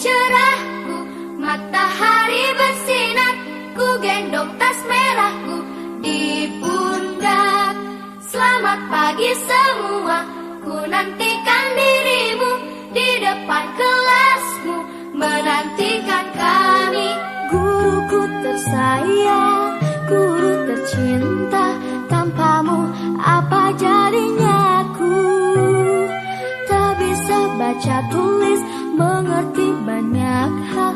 cerahku, matahari bersinar, ku gendong tas merahku di pundak. Selamat pagi semua, ku nantikan dirimu di depan kelasmu, menantikan kami. Guruku tersayang, guru tercinta, tanpamu apa jadinya aku? Tak bisa baca tulis, mengerti banyak hal.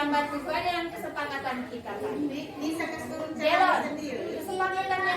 gambar sesuai dengan kesepakatan kita tadi. Bisa kesuruh Jelon, sendiri. kesepakatannya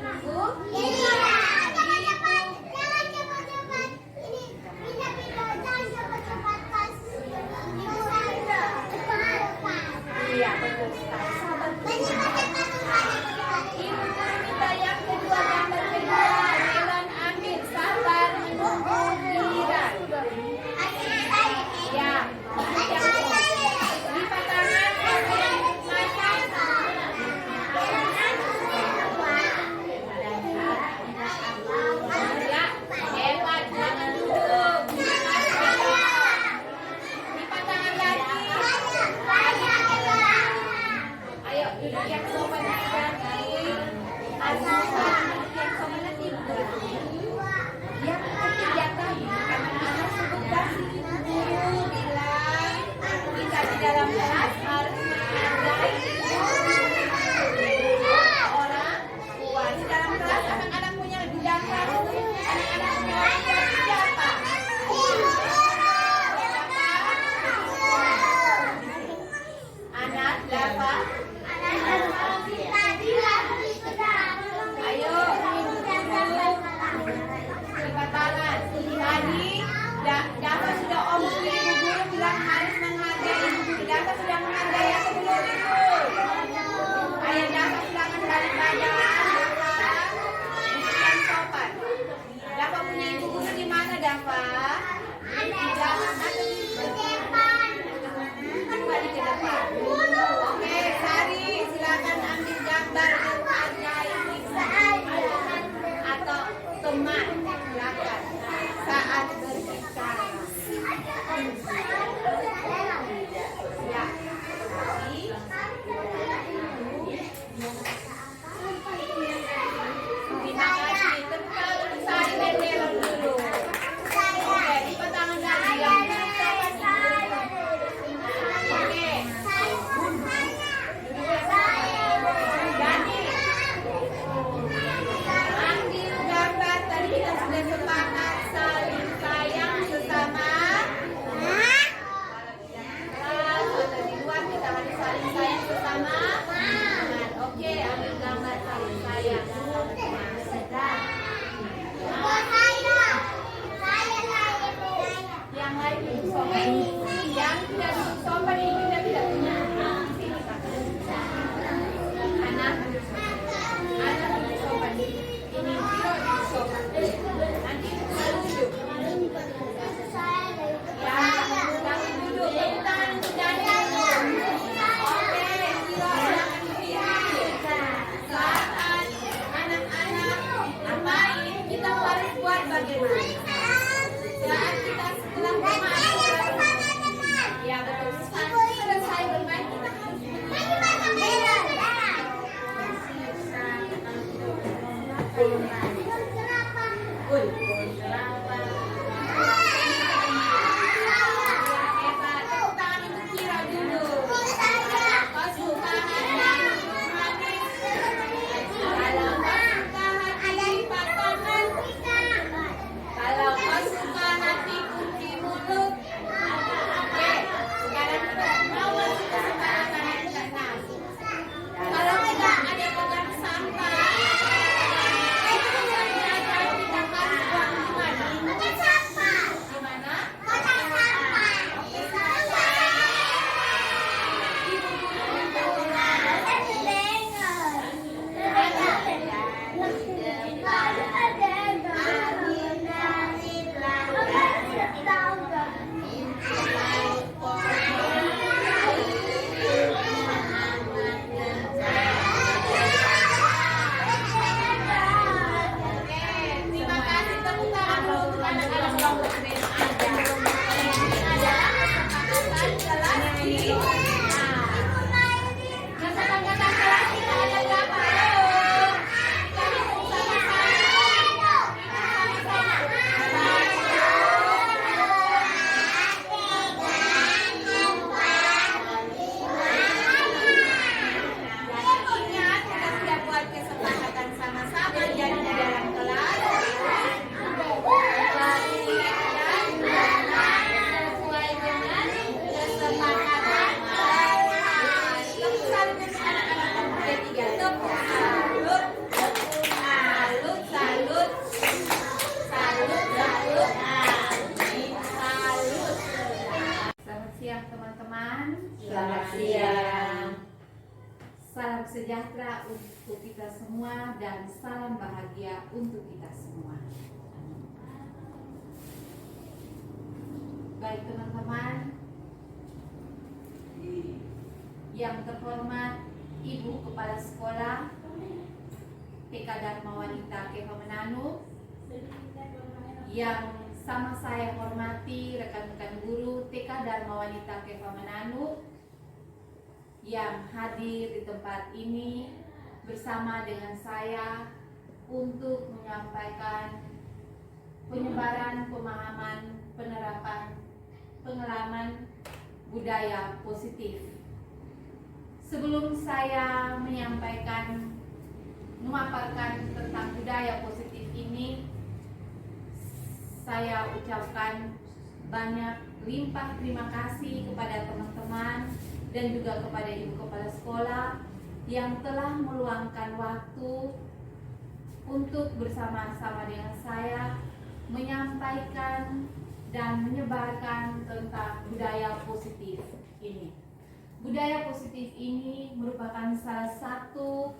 ibuku. Iya, betul sekali. Ibu guru minta yang kedua, gambar kedua. Melon ambil, sabar, ibuku Kira. Ya, lipat tangan, ya, hebat, jangan duduk. Lipat tangan lagi. Ayo, duduk yang sopan lagi. Duduk yang sopan nanti. Yang ketiga tadi, anak-anak sebentar ibu guru bilang kita di dalam kelas harus menghargai orang tua. Di dalam kelas anak-anak punya bidang baru. Anak-anak punya bidang siapa? Anak siapa? Ayo, lipat tangan. Tadi Dafa sudah omong ibu guru bilang harus menghargai ibu guru. Dafa sudah menghargai atau belum ibu? Ayo Dafa silakan balik badan. Yang sopan. Dafa punya ibu guru di mana Dafa? Di belakang atau di depan? Kembali ke depan. Oke, Sari silakan ambil gambar menghargai atau teman. Silakan saat berbicara. Ya. Terima kasih. Tepuk Sari dan Melon dulu. Oke, lipat tangan lagi. Oke. Dani. Ambil gambar tadi kita sudah sepakat saling sayang sesama. Kalau di luar kita harus saling sayang sesama. Oke, ambil gambar saling sayang. Yang lain duduk sopan. Yang tidak duduk sopan ini kita tidak punya. Sini kakak. Anak duduk sopan. Ini Viro duduk sopan. Nanti duduk. Ya, jangan duduk. Tepuk tangan untuk Dani. Oke, Viro silakan berdiri. Saat anak-anak main, kita harus buat bagaimana? Saat kita setelah bermain, ya betul. Saat selesai bermain, kita harus hebat. Tepuk tangan untuk Kira dulu. Kau suka hati manis. Kalau kau suka hati pasangan. Kalau kau suka hati kunci mulut. Oke, sekarang kita mau masuk ke sekarang ke-6. Kalau tidak ada pegang sampah. sejahtera untuk kita semua dan salam bahagia untuk kita semua. Baik teman-teman, yang terhormat Ibu Kepala Sekolah TK Dharma Wanita Keva Mananu, yang sama saya hormati rekan-rekan guru TK Dharma Wanita Keva Mananu yang hadir di tempat ini bersama dengan saya untuk menyampaikan penyebaran pemahaman, penerapan, pengalaman budaya positif. Sebelum saya memaparkan tentang budaya positif ini, saya ucapkan banyak limpah terima kasih kepada teman-teman dan juga kepada Ibu Kepala Sekolah yang telah meluangkan waktu untuk bersama-sama dengan saya menyampaikan dan menyebarkan tentang budaya positif ini. Budaya positif ini merupakan salah satu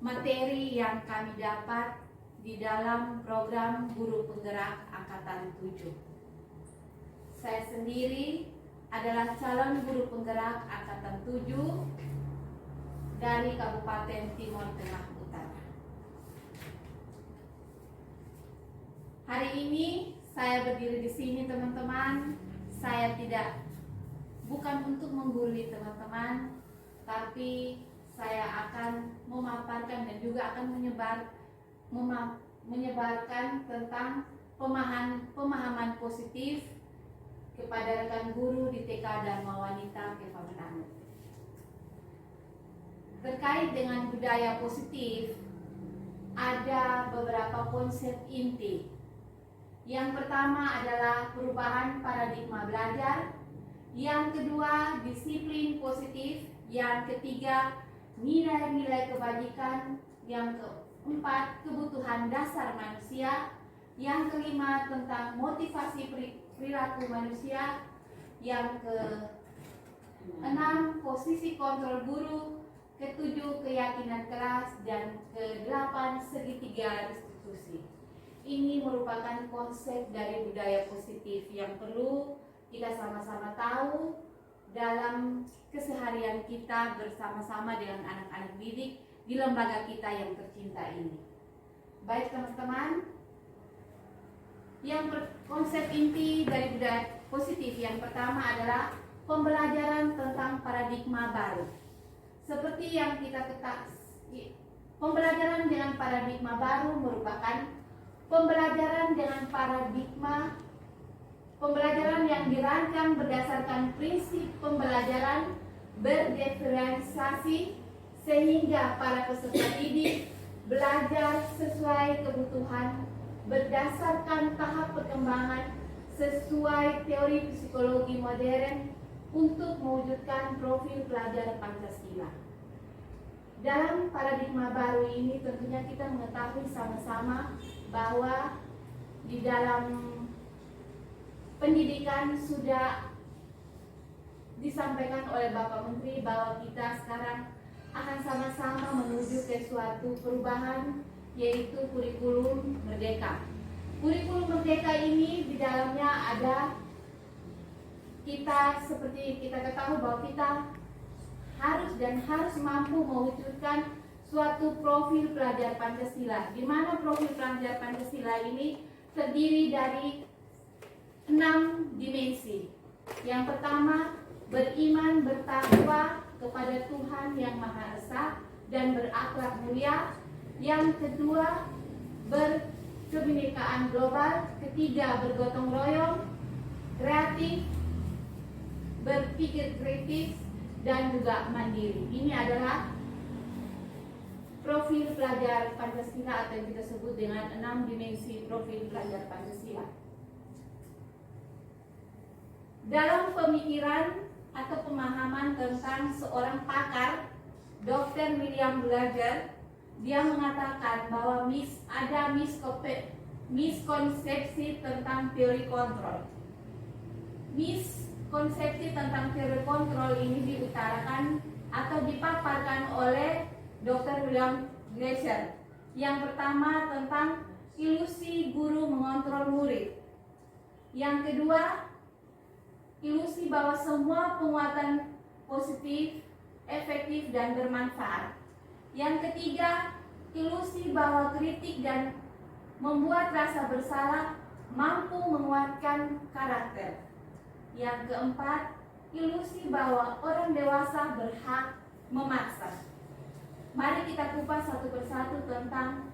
materi yang kami dapat di dalam program Guru Penggerak Angkatan 7. Saya sendiri adalah calon guru penggerak Angkatan 7 dari Kabupaten Timur Tengah Utara. Hari ini saya berdiri di sini teman-teman. Saya bukan untuk menggurui teman-teman, tapi saya akan memaparkan dan juga akan menyebarkan tentang pemahaman positif kepada rekan guru di TK Dharma Wanita Keva Mananu. Terkait dengan budaya positif, ada beberapa konsep inti. Yang pertama adalah perubahan paradigma belajar. Yang kedua, disiplin positif. Yang ketiga, nilai-nilai kebajikan. Yang keempat, kebutuhan dasar manusia. Yang kelima, tentang motivasi perilaku manusia. Yang keenam, posisi kontrol guru. Ketujuh, keyakinan kelas. Dan kedelapan, segitiga restitusi. Ini merupakan konsep dari budaya positif yang perlu kita sama-sama tahu dalam keseharian kita bersama-sama dengan anak-anak didik di lembaga kita yang tercinta ini. Baik teman-teman, konsep inti dari budaya positif yang pertama adalah pembelajaran tentang paradigma baru. Seperti yang kita ketahui, pembelajaran dengan paradigma baru merupakan pembelajaran yang dirancang berdasarkan prinsip pembelajaran berdiferensiasi sehingga para peserta didik belajar sesuai kebutuhan berdasarkan tahap perkembangan sesuai teori psikologi modern untuk mewujudkan profil pelajar Pancasila. Dalam paradigma baru ini tentunya kita mengetahui sama-sama bahwa di dalam pendidikan sudah disampaikan oleh Bapak Menteri bahwa kita sekarang akan sama-sama menuju ke suatu perubahan, yaitu kurikulum merdeka. Kurikulum merdeka ini di dalamnya ada seperti kita ketahui bahwa kita harus mampu mewujudkan suatu profil pelajar Pancasila, di mana profil pelajar Pancasila ini terdiri dari 6 dimensi. Yang pertama, beriman bertakwa kepada Tuhan Yang Maha Esa dan berakhlak mulia. Yang kedua, berkebinekaan global. Ketiga, bergotong royong, kreatif, berpikir kritis, dan juga mandiri. Ini adalah profil pelajar Pancasila atau yang kita sebut dengan 6 dimensi profil pelajar Pancasila. Dalam pemikiran atau pemahaman tentang seorang pakar, Dr. William Blager, dia mengatakan bahwa ada miskonsepsi tentang teori kontrol. Miskonsepsi tentang teori kontrol ini diutarakan atau dipaparkan oleh Dr. William Glasser. Yang pertama tentang ilusi guru mengontrol murid. Yang kedua, ilusi bahwa semua penguatan positif, efektif, dan bermanfaat. Yang ketiga, ilusi bahwa kritik dan membuat rasa bersalah mampu menguatkan karakter. Yang keempat, ilusi bahwa orang dewasa berhak memaksa. Mari kita kupas satu persatu tentang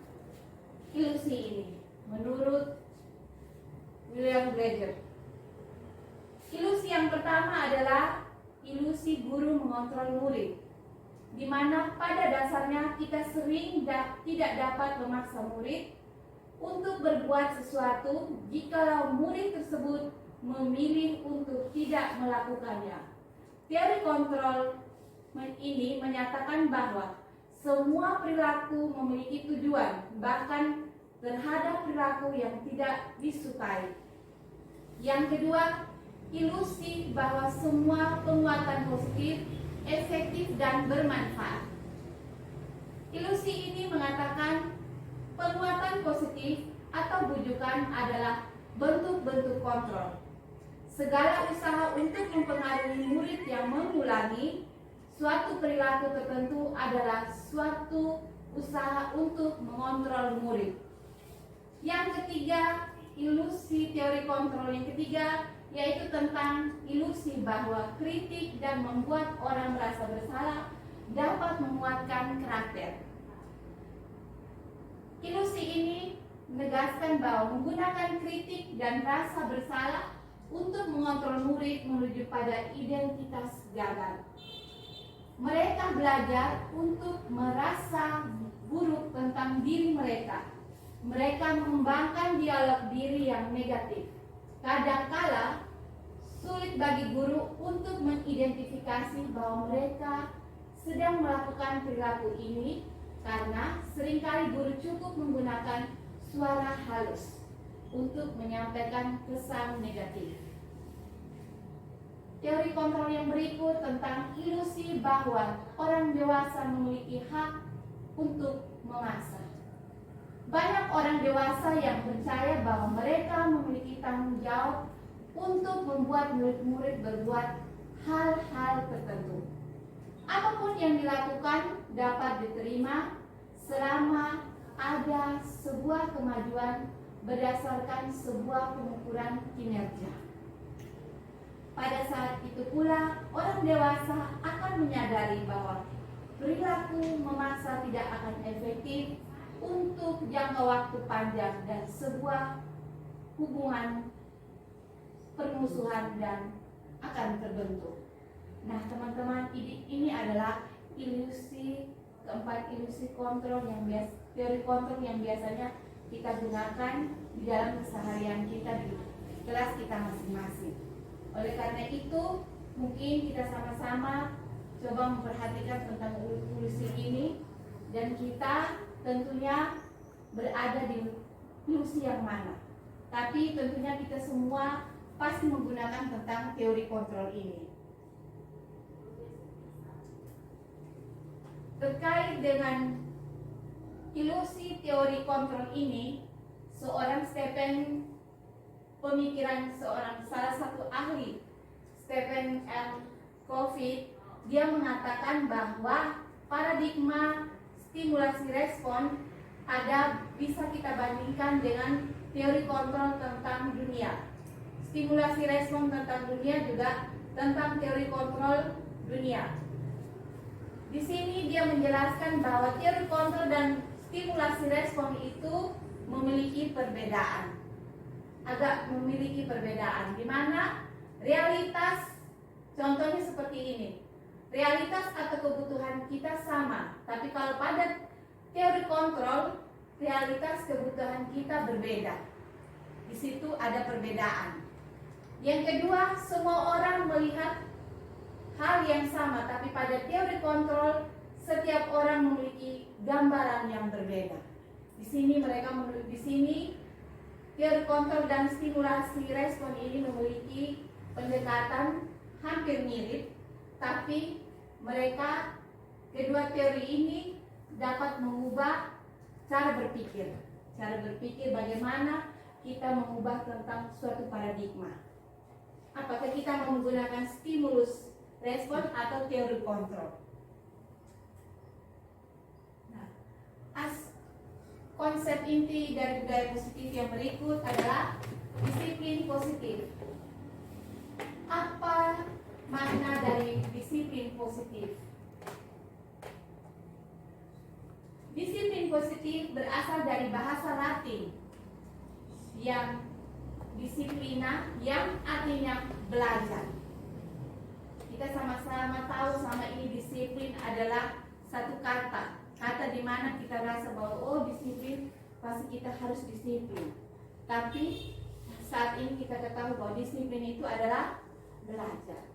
ilusi ini menurut William Glasser. Ilusi yang pertama adalah ilusi guru mengontrol murid, di mana pada dasarnya kita sering tidak dapat memaksa murid untuk berbuat sesuatu jikalau murid tersebut memilih untuk tidak melakukannya. Teori kontrol ini menyatakan bahwa semua perilaku memiliki tujuan, bahkan terhadap perilaku yang tidak disukai. Yang kedua, ilusi bahwa semua penguatan positif, efektif, dan bermanfaat. Ilusi ini mengatakan penguatan positif atau bujukan adalah bentuk-bentuk kontrol. Segala usaha untuk mempengaruhi murid yang mengulangi suatu perilaku tertentu adalah suatu usaha untuk mengontrol murid. Yang ketiga, ilusi teori kontrol yang ketiga yaitu tentang ilusi bahwa kritik dan membuat orang merasa bersalah dapat menguatkan karakter. Ilusi ini menegaskan bahwa menggunakan kritik dan rasa bersalah untuk mengontrol murid menuju pada identitas gagal. Mereka belajar untuk merasa buruk tentang diri mereka. Mereka mengembangkan dialog diri yang negatif. Kadangkala sulit bagi guru untuk mengidentifikasi bahwa mereka sedang melakukan perilaku ini karena seringkali guru cukup menggunakan suara halus untuk menyampaikan pesan negatif. Teori kontrol yang berikut tentang ilusi bahwa orang dewasa memiliki hak untuk memaksa. Banyak orang dewasa yang percaya bahwa mereka memiliki tanggung jawab untuk membuat murid-murid berbuat hal-hal tertentu. Apapun yang dilakukan dapat diterima selama ada sebuah kemajuan berdasarkan sebuah pengukuran kinerja. Pada saat itu pula, orang dewasa akan menyadari bahwa perilaku memaksa tidak akan efektif untuk jangka waktu panjang dan sebuah hubungan permusuhan dan akan terbentuk. Nah, teman-teman, ini adalah ilusi keempat, ilusi kontrol yang teori kontrol yang biasanya kita gunakan di dalam keseharian kita di kelas kita masing-masing. Oleh karena itu, mungkin kita sama-sama coba memperhatikan tentang ilusi ini dan kita tentunya berada di ilusi yang mana. Tapi tentunya kita semua pasti menggunakan tentang teori kontrol ini. Terkait dengan ilusi teori kontrol ini, seorang salah satu ahli, Stephen L. Covey, dia mengatakan bahwa paradigma stimulasi respon bisa kita bandingkan dengan teori kontrol tentang dunia. Stimulasi respon tentang dunia juga tentang teori kontrol dunia. Di sini dia menjelaskan bahwa teori kontrol dan stimulasi respon itu memiliki perbedaan. Di mana realitas, contohnya seperti ini. Realitas atau kebutuhan kita sama, tapi kalau pada teori kontrol, realitas kebutuhan kita berbeda. Di situ ada perbedaan. Yang kedua, semua orang melihat hal yang sama, tapi pada teori kontrol setiap orang memiliki gambaran yang berbeda. Di sini teori kontrol dan stimulasi respon ini memiliki pendekatan hampir mirip, tapi kedua teori ini dapat mengubah cara berpikir. Cara berpikir bagaimana kita mengubah tentang suatu paradigma. Apakah kita menggunakan stimulus respon atau teori kontrol. Nah, konsep inti dari budaya positif yang berikut adalah disiplin positif. Apa makna dari disiplin positif? Disiplin positif berasal dari bahasa Latin yang disiplina, yang artinya belajar. Kita sama-sama tahu selama ini disiplin adalah satu kata di mana kita rasa bahwa oh disiplin pasti kita harus disiplin. Tapi saat ini kita ketahui bahwa disiplin itu adalah belajar.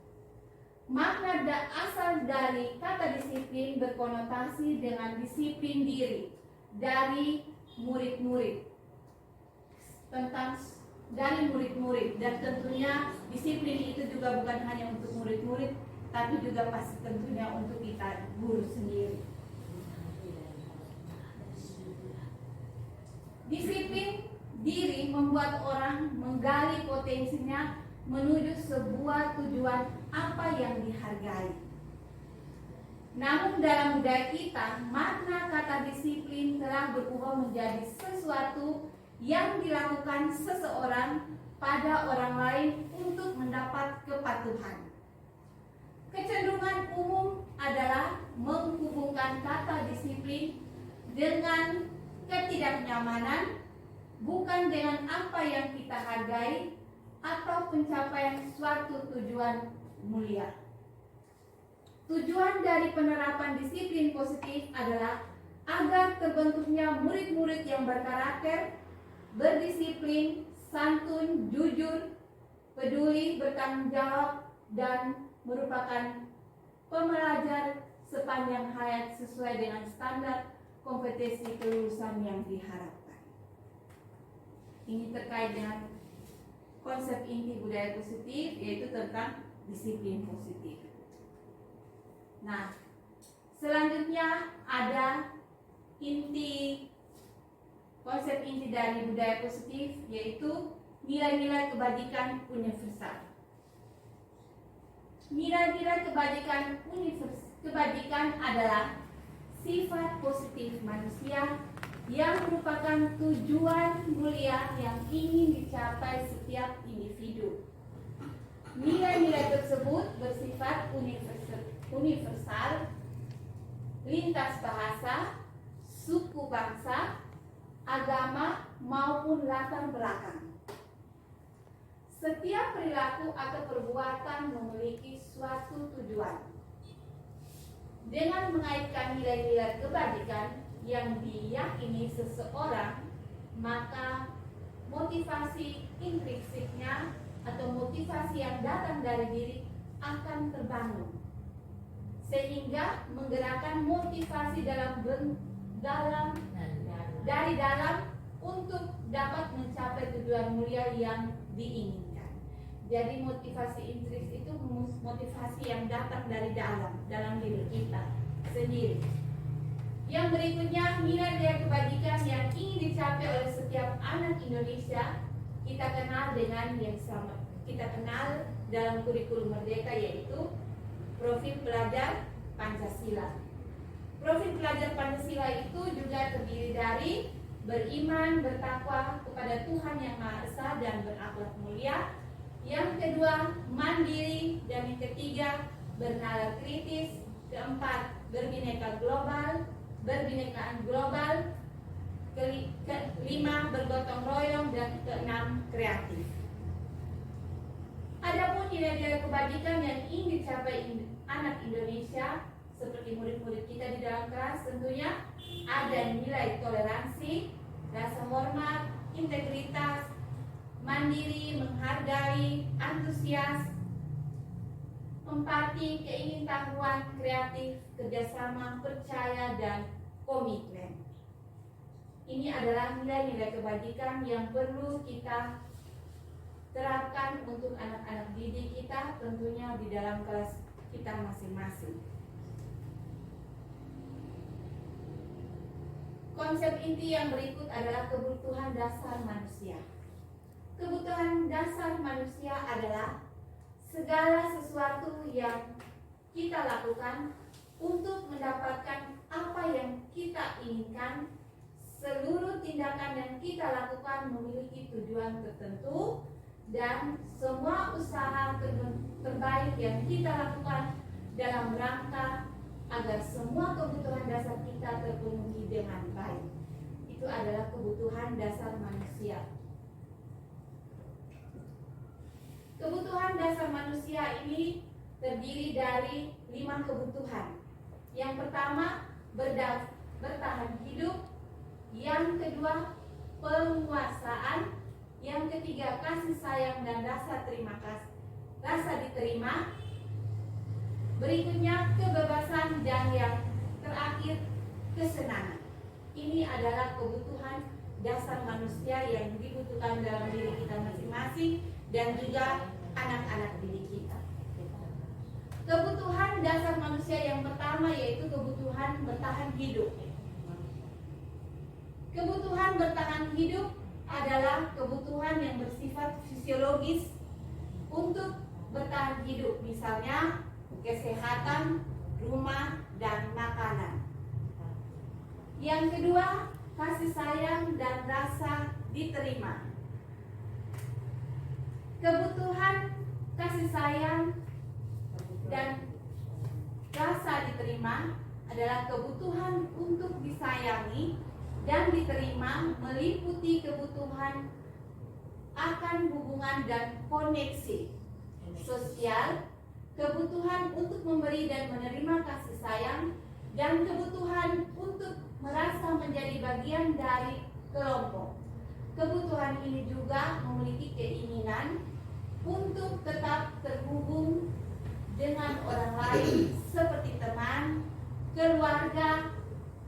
Makna asal dari kata disiplin berkonotasi dengan disiplin diri dari murid-murid, dari murid-murid, dan tentunya disiplin itu juga bukan hanya untuk murid-murid, tapi juga pasti tentunya untuk kita guru sendiri. Disiplin diri membuat orang menggali potensinya menuju sebuah tujuan apa yang dihargai. Namun dalam budaya kita, makna kata disiplin telah berubah menjadi sesuatu yang dilakukan seseorang pada orang lain untuk mendapat kepatuhan. Kecenderungan umum adalah menghubungkan kata disiplin dengan ketidaknyamanan, bukan dengan apa yang kita hargai atau pencapaian suatu tujuan mulia. Tujuan dari penerapan disiplin positif adalah agar terbentuknya murid-murid yang berkarakter, berdisiplin, santun, jujur, peduli, bertanggung jawab, dan merupakan pembelajar sepanjang hayat sesuai dengan standar kompetensi kelulusan yang diharapkan. Ini terkait dengan konsep inti budaya positif, yaitu tentang disiplin positif. Nah, selanjutnya ada konsep inti dari budaya positif, yaitu nilai-nilai kebajikan universal. Nilai-nilai kebajikan adalah sifat positif manusia yang merupakan tujuan mulia yang ingin dicapai setiap individu. Nilai-nilai tersebut bersifat universal, lintas bahasa, suku bangsa, agama, maupun latar belakang. Setiap perilaku atau perbuatan memiliki suatu tujuan. Dengan mengaitkan nilai-nilai kebajikan yang diyakini seseorang, maka motivasi intrinsiknya atau motivasi yang datang dari diri akan terbangun, sehingga menggerakkan motivasi dari dalam untuk dapat mencapai tujuan mulia yang diinginkan. Jadi motivasi intrinsik itu motivasi yang datang dari dalam diri kita sendiri. Yang berikutnya, nilai-nilai kebajikan yang ingin dicapai oleh setiap anak Indonesia kita kenal dengan kita kenal dalam kurikulum Merdeka, yaitu profil pelajar Pancasila. Profil pelajar Pancasila itu juga terdiri dari beriman, bertakwa kepada Tuhan Yang Maha Esa dan berakhlak mulia. Yang kedua, mandiri, dan yang ketiga, bernalar kritis. Keempat, berbinekaan global. Kelima, bergotong royong, dan keenam, kreatif. Adapun nilai-nilai kebajikan yang ingin dicapai anak Indonesia seperti murid-murid kita di dalam kelas, tentunya ada nilai toleransi, rasa hormat, integritas, mandiri, menghargai, antusias, empati, keingintahuan, kreatif, kerjasama, percaya, dan komitmen. Ini adalah nilai-nilai kebajikan yang perlu kita terapkan untuk anak-anak didik kita, tentunya di dalam kelas kita masing-masing. Konsep inti yang berikut adalah kebutuhan dasar manusia. Kebutuhan dasar manusia adalah segala sesuatu yang kita lakukan untuk mendapatkan apa yang kita inginkan. Seluruh tindakan yang kita lakukan memiliki tujuan tertentu, dan semua usaha terbaik yang kita lakukan dalam rangka agar semua kebutuhan dasar kita terpenuhi dengan baik. Itu adalah kebutuhan dasar manusia. Kebutuhan dasar manusia ini terdiri dari 5 kebutuhan. Yang pertama, bertahan hidup. Yang kedua, penguasaan. Yang ketiga, kasih sayang dan rasa diterima. Berikutnya, kebebasan, dan yang terakhir, kesenangan. Ini adalah kebutuhan dasar manusia yang dibutuhkan dalam diri kita masing-masing dan juga anak-anak didik kita. Kebutuhan dasar manusia yang pertama yaitu kebutuhan bertahan hidup. Kebutuhan bertahan hidup adalah kebutuhan yang bersifat fisiologis untuk bertahan hidup, misalnya kesehatan, rumah, dan makanan. Yang kedua, kasih sayang dan rasa diterima. Kebutuhan kasih sayang dan rasa diterima adalah kebutuhan untuk disayangi dan diterima, meliputi kebutuhan akan hubungan dan koneksi sosial, kebutuhan untuk memberi dan menerima kasih sayang, dan kebutuhan untuk merasa menjadi bagian dari kelompok. Kebutuhan ini juga memiliki keinginan untuk tetap terhubung dengan orang lain seperti teman, keluarga,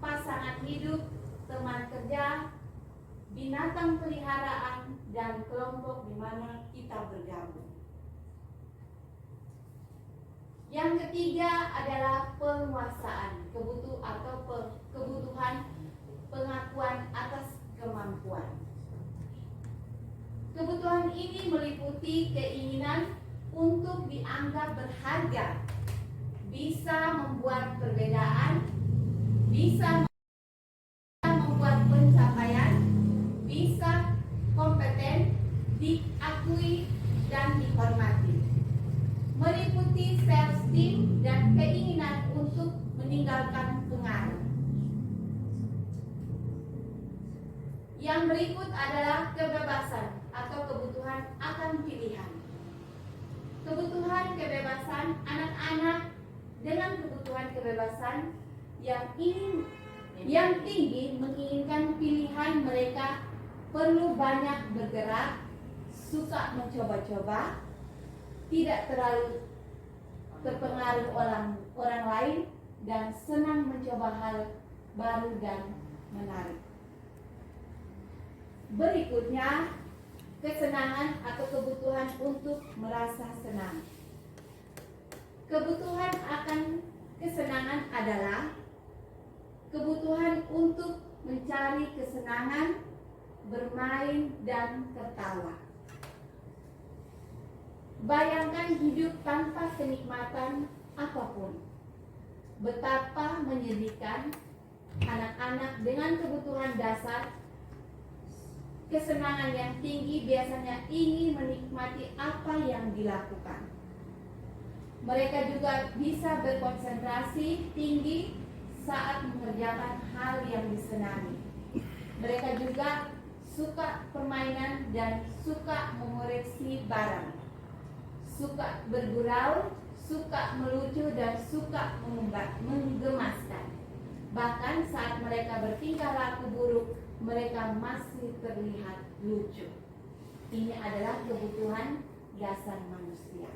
pasangan hidup, teman kerja, binatang peliharaan, dan kelompok di mana kita bergabung. Yang ketiga adalah penguasaan, kebutuhan pengakuan atas kemampuan. Kebutuhan ini meliputi keinginan untuk dianggap berharga, bisa membuat perbedaan, bisa membuat pencapaian, bisa kompeten, diakui, dan dihormati. Meliputi self-esteem dan keinginan untuk meninggalkan pengaruh. Yang berikut adalah kebebasan atau kebutuhan akan pilihan. Kebutuhan kebebasan anak-anak dengan kebutuhan kebebasan yang tinggi menginginkan pilihan mereka, perlu banyak bergerak, suka mencoba-coba, tidak terlalu terpengaruh orang lain, dan senang mencoba hal baru dan menarik. Berikutnya, kesenangan atau kebutuhan untuk merasa senang. Kebutuhan akan kesenangan adalah kebutuhan untuk mencari kesenangan, bermain, dan tertawa. Bayangkan hidup tanpa kenikmatan apapun. Betapa menyedihkan anak-anak dengan kebutuhan dasar. Kesenangan yang tinggi biasanya ingin menikmati apa yang dilakukan. Mereka juga bisa berkonsentrasi tinggi saat mengerjakan hal yang disenangi. Mereka juga suka permainan dan suka mengoreksi barang, suka bergurau, suka melucu, dan suka menggemaskan. Bahkan saat mereka bertingkah laku buruk, mereka masih terlihat lucu. Ini adalah kebutuhan dasar manusia.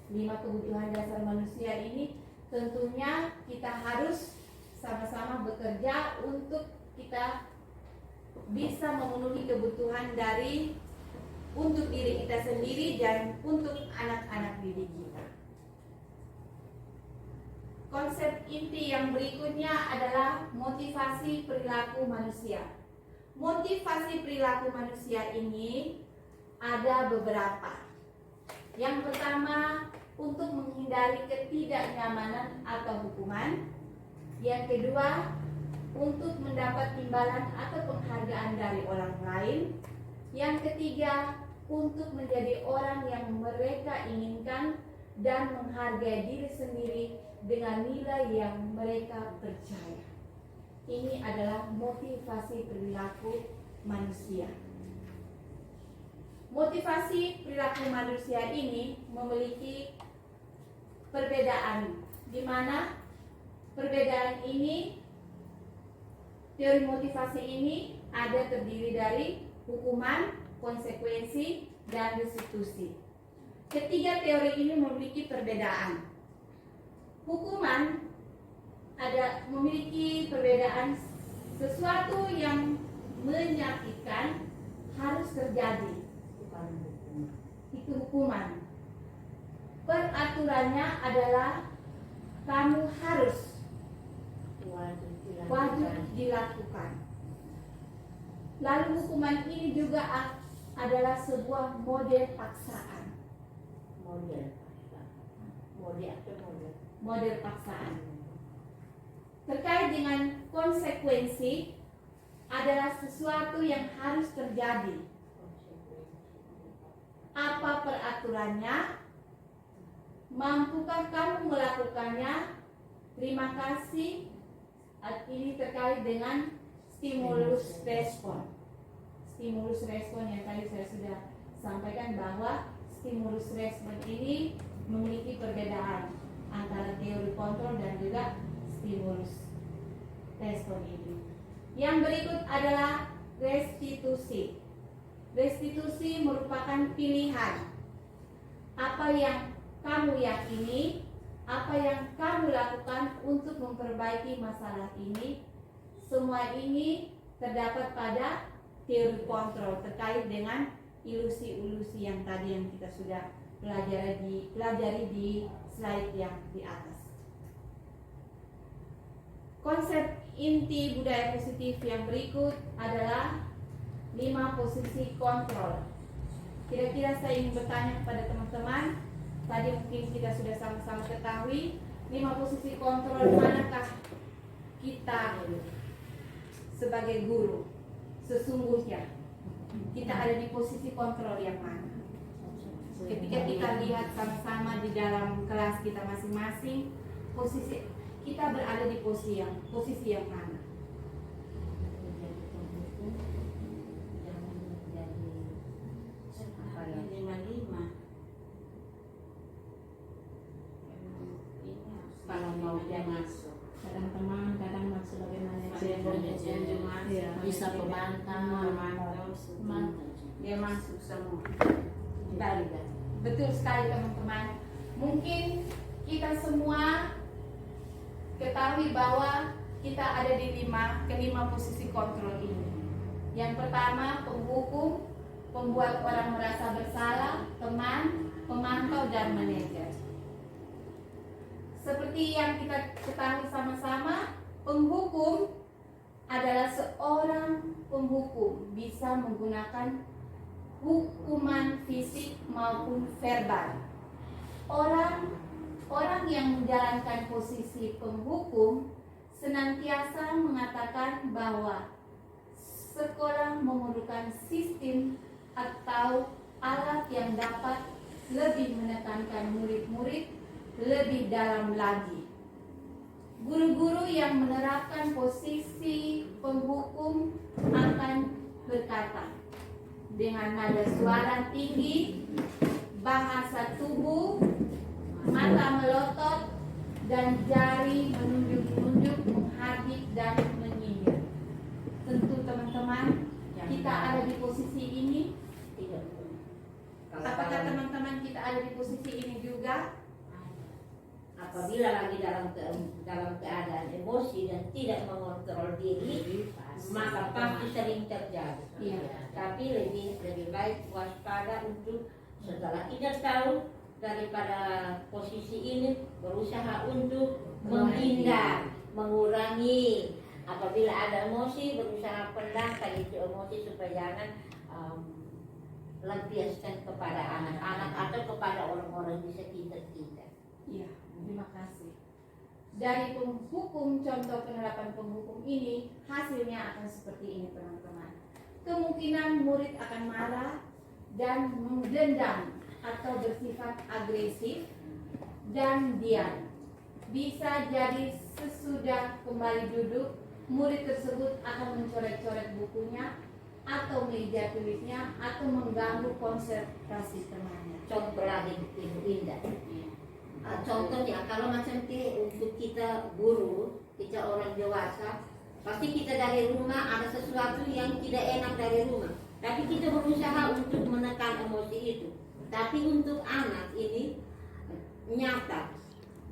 5 kebutuhan dasar manusia ini tentunya kita harus sama-sama bekerja untuk kita bisa memenuhi kebutuhan untuk diri kita sendiri dan untuk anak-anak didik kita. Konsep konsep inti yang berikutnya adalah motivasi perilaku manusia. Motivasi perilaku manusia ini ada beberapa. Yang pertama, untuk menghindari ketidaknyamanan atau hukuman. Yang kedua, untuk mendapat imbalan atau penghargaan dari orang lain. Yang ketiga, untuk menjadi orang yang mereka inginkan dan menghargai diri sendiri dengan nilai yang mereka percaya. Ini adalah motivasi perilaku manusia. Motivasi perilaku manusia ini memiliki perbedaan, di mana perbedaan ini, teori motivasi ini ada terdiri dari hukuman, konsekuensi, dan restitusi. Ketiga teori ini memiliki perbedaan. Hukuman memiliki perbedaan, sesuatu yang menyakitkan harus terjadi. Itu hukuman. Peraturannya adalah kamu harus wajib dilakukan. Lalu hukuman ini juga adalah sebuah model paksaan. Model paksaan. Terkait dengan konsekuensi adalah sesuatu yang harus terjadi. Apa peraturannya? Mampukah kamu melakukannya? Terima kasih. Ini terkait dengan stimulus respon. Stimulus respon yang tadi saya sudah sampaikan bahwa stimulus respon ini memiliki perbedaan antara teori kontrol dan juga stimulus respon ini. Yang berikut adalah restitusi. Restitusi merupakan pilihan. Apa yang kamu yakini, apa yang kamu lakukan untuk memperbaiki masalah ini. Semua ini terdapat pada teori kontrol terkait dengan ilusi-ilusi yang tadi yang kita sudah pelajari di slide yang di atas. Konsep inti budaya positif yang berikut adalah 5 posisi kontrol. Kira-kira saya ingin bertanya kepada teman-teman, tadi mungkin kita sudah sama-sama ketahui 5 posisi kontrol manakah kita sebagai guru. Sesungguhnya kita ada di posisi kontrol yang mana? Ketika kita lihat sama-sama di dalam kelas kita masing-masing, posisi kita berada di posisi yang mana? Kalau mau dia masuk, Kadang teman, kadang masuk bagaimana? bisa pemantau, Dia masuk semua. Baik, betul sekali teman-teman. Mungkin kita semua ketahui bahwa kita ada di kelima posisi kontrol ini. Yang pertama, penghukum, pembuat orang merasa bersalah, teman, pemantau, dan manajer. Seperti yang kita ketahui sama-sama, penghukum adalah seorang penghukum bisa menggunakan hukuman fisik maupun verbal. Orang yang menjalankan posisi penghukum senantiasa mengatakan bahwa sekolah memerlukan sistem atau alat yang dapat lebih menekankan murid-murid lebih dalam lagi. Guru-guru yang menerapkan posisi penghukum akan berkata dengan nada suara tinggi, bahasa tubuh, mata melotot, dan jari menunjuk-nunjuk, menghardik dan menyindir. Tentu teman-teman, kita ada di posisi ini. Apakah teman-teman kita ada di posisi ini juga? apabila lagi dalam keadaan emosi dan tidak mengontrol diri, maka pasti sering terjadi. Iya. Tapi lebih baik waspada untuk setelah 3 tahun daripada posisi ini berusaha untuk menghindar, mengurangi. Apabila ada emosi berusaha pendam itu emosi supaya jangan lampiaskan kepada anak-anak atau kepada orang-orang di sekitar kita. Iya, terima kasih. Dari penghukum, contoh penerapan penghukum ini, hasilnya akan seperti ini teman-teman. Kemungkinan murid akan marah dan mendendam atau bersifat agresif dan diam. Bisa jadi sesudah kembali duduk, murid tersebut akan mencoret-coret bukunya atau meja tulisnya atau mengganggu konsentrasi temannya. Contoh lagi Ibu Indah. Contohnya kalau macam untuk kita guru, kita orang dewasa, pasti kita dari rumah ada sesuatu yang tidak enak dari rumah, tapi kita berusaha untuk menekan emosi itu. Tapi untuk anak ini nyata,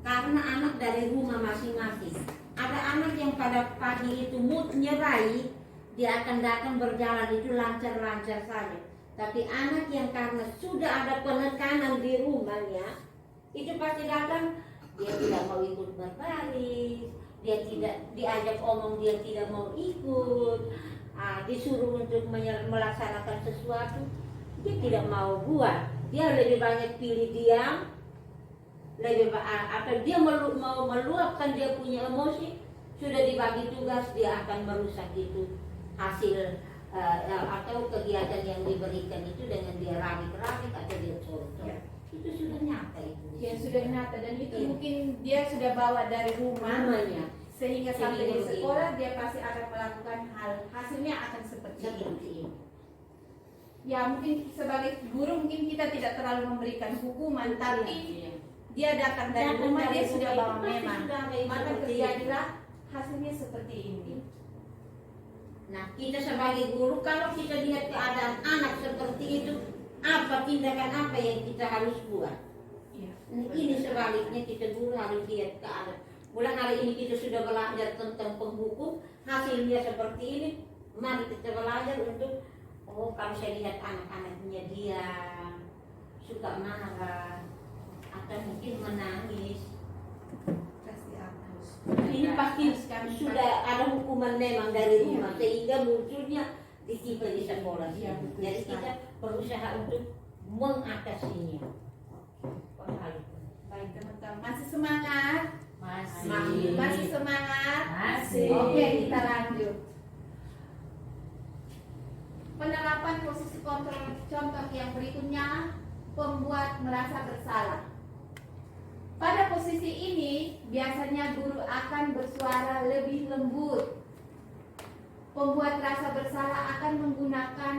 karena anak dari rumah masing-masing. Ada anak yang pada pagi itu moodnya baik, dia akan datang berjalan itu lancar-lancar saja. Tapi anak yang karena sudah ada penekanan di rumahnya, itu pasti datang, dia tidak mau ikut berbaris, dia tidak diajak omong, dia tidak mau ikut, disuruh untuk melaksanakan sesuatu, dia tidak mau buat. Dia lebih banyak pilih diam, atau dia mau meluapkan dia punya emosi. Sudah dibagi tugas, dia akan merusak itu hasil atau kegiatan yang diberikan itu dengan dia ramik-ramik atau dia contoh. Ya. Itu sudah nyata itu. Ya sudah nyata dan itu Iya. mungkin dia sudah bawa dari rumah, Namanya sehingga sampai di Jadi, sekolah dia pasti akan melakukan hal, hasilnya akan seperti seperti ini. ini. Ya mungkin sebagai guru mungkin kita tidak terlalu memberikan hukuman, tapi Iya. dia datang dari Datang rumah, dari dia sudah rumah bawa itu pasti memang, sudah kayak maka seperti terjadilah hasilnya seperti ini. Nah, kita sebagai guru kalau kita lihat keadaan anak seperti itu, apa tindakan apa yang kita harus buat? Iya. Ini sebaliknya kita guru harus lihat keadaan. Mulai hari ini kita sudah belajar tentang penghukum, hasilnya seperti ini. Mari kita belajar untuk kalau saya lihat anak-anaknya dia suka marah atau mungkin menangis, Kasih hapus. ini pasti kami sudah ada hukuman memang dari rumah sehingga munculnya di kita di sekolah. Iya, betul Jadi sekali. kita berusaha untuk mengatasinya. Baik teman-teman, masih semangat? Masih. Masih semangat? Masih. Oke, kita lanjut. Penerapan posisi kontrol contoh yang berikutnya, pembuat merasa bersalah. Pada posisi ini, biasanya guru akan bersuara lebih lembut. Pembuat rasa bersalah akan menggunakan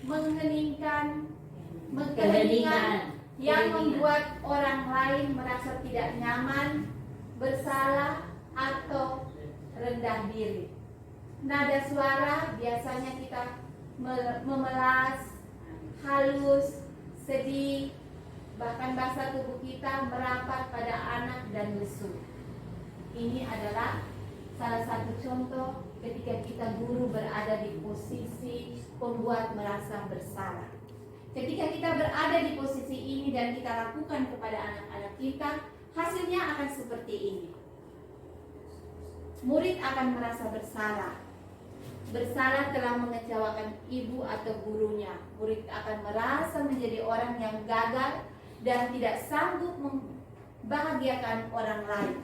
mengheningkan yang membuat orang lain merasa tidak nyaman, bersalah, atau rendah diri. Nada suara biasanya kita memelas, halus, sedih, bahkan bahasa tubuh kita merapat pada anak dan lesu. Ini adalah salah satu contoh ketika kita guru berada di posisi pembuat merasa bersalah. Ketika kita berada di posisi ini dan kita lakukan kepada anak-anak kita, hasilnya akan seperti ini. Murid akan merasa bersalah. Bersalah telah mengecewakan ibu atau gurunya. Murid akan merasa menjadi orang yang gagal dan tidak sanggup membahagiakan orang lain.